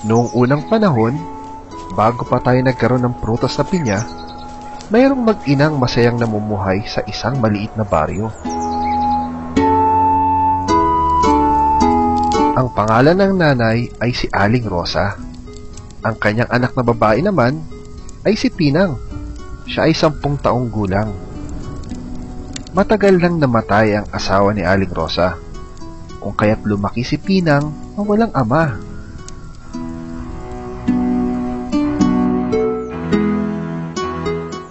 Noong unang panahon, bago pa tayo nagkaroon ng prutas na pinya, mayroong mag-inang masayang namumuhay sa isang maliit na baryo. Ang pangalan ng nanay ay si Aling Rosa. Ang kanyang anak na babae naman ay si Pinang. Siya ay 10 taong gulang. Matagal nang namatay ang asawa ni Aling Rosa, kung kaya't lumaki si Pinang na walang ama.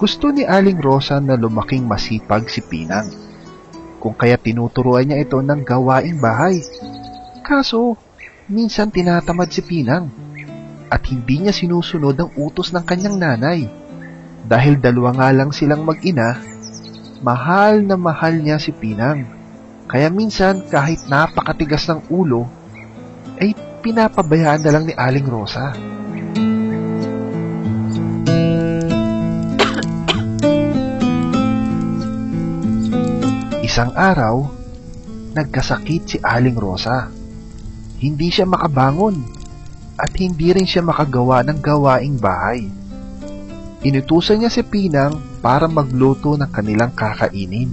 Gusto ni Aling Rosa na lumaking masipag si Pinang, kung kaya't tinuturuan niya ito ng gawaing bahay. Kaso, minsan tinatamad si Pinang at hindi niya sinusunod ang utos ng kanyang nanay. Dahil dalawa nga lang silang mag-ina, mahal na mahal niya si Pinang. Kaya minsan kahit napakatigas ng ulo, ay pinapabayaan na lang ni Aling Rosa. Isang araw, nagkasakit si Aling Rosa. Hindi siya makabangon at hindi rin siya makagawa ng gawaing bahay. Inutusan niya si Pinang para magluto ng kanilang kakainin.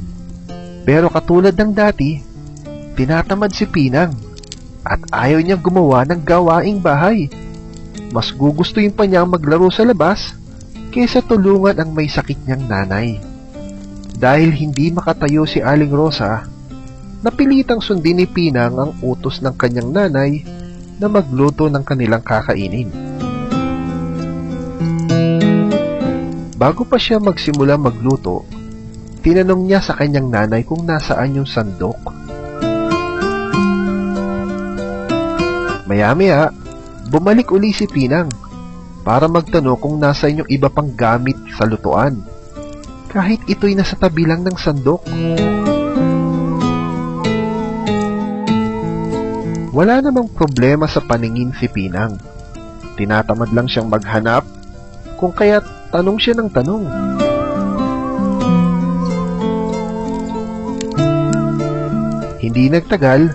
Pero katulad ng dati, tinatamad si Pinang at ayaw niyang gumawa ng gawaing bahay. Mas gugustuhin pa niyang maglaro sa labas kaysa tulungan ang may sakit niyang nanay. Dahil hindi makatayo si Aling Rosa, napilitang sundin ni Pinang ang utos ng kanyang nanay na magluto ng kanilang kakainin. Bago pa siya magsimula magluto, tinanong niya sa kanyang nanay kung nasaan yung sandok. Maya-maya, bumalik uli si Pinang para magtanong kung nasaan yung iba pang gamit sa lutuan, kahit ito'y nasa tabi lang ng sandok. Wala namang problema sa paningin si Pinang. Tinatamad lang siyang maghanap, kung kaya't tanong siya ng tanong. Hindi nagtagal,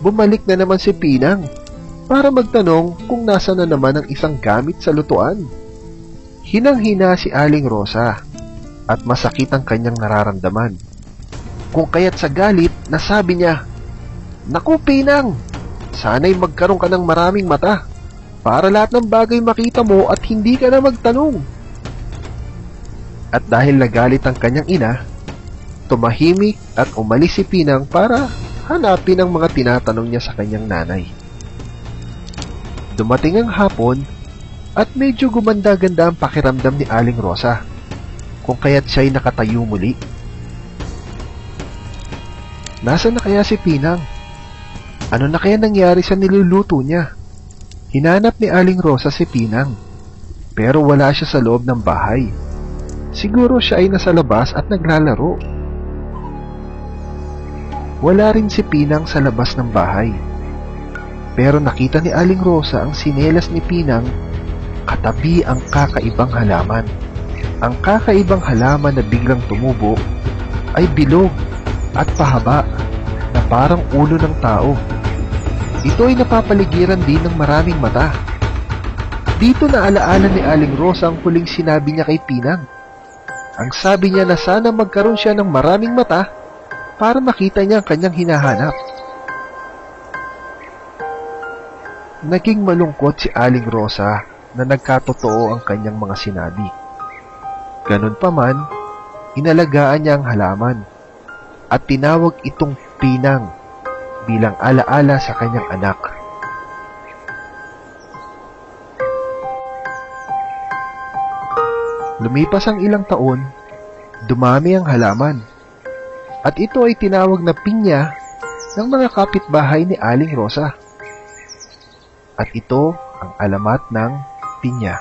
bumalik na naman si Pinang para magtanong kung nasa na naman ang isang gamit sa lutuan. Hinang-hina si Aling Rosa at masakit ang kanyang nararamdaman. Kung kaya't sa galit, nasabi niya, "Naku Pinang, sana'y magkaroon ka ng maraming mata para lahat ng bagay makita mo at hindi ka na magtanong." At dahil nagalit ang kanyang ina, tumahimik at umalis si Pinang para hanapin ang mga tinatanong niya sa kanyang nanay. Dumating ang hapon at medyo gumanda-ganda ang pakiramdam ni Aling Rosa, kung kaya't siya'y nakatayo muli. Nasaan na kaya si Pinang? Ano na kaya nangyari sa niluluto niya? Hinanap ni Aling Rosa si Pinang, pero wala siya sa loob ng bahay. Siguro siya ay nasa labas at naglalaro. Wala rin si Pinang sa labas ng bahay. Pero nakita ni Aling Rosa ang sinelas ni Pinang katabi ang kakaibang halaman. Ang kakaibang halaman na biglang tumubo ay bilog at pahaba na parang ulo ng tao. Ito ay napapaligiran din ng maraming mata. Dito na alaala ni Aling Rosa ang huling sinabi niya kay Pinang. Ang sabi niya na sana magkaroon siya ng maraming mata para makita niya ang kanyang hinahanap. Naging malungkot si Aling Rosa na nagkatotoo ang kanyang mga sinabi. Ganun pa man, inalagaan niya ang halaman at tinawag itong Pinang bilang alaala sa kanyang anak. Lumipas ang ilang taon, dumami ang halaman at ito ay tinawag na pinya ng mga kapitbahay ni Aling Rosa. At ito ang alamat ng pinya.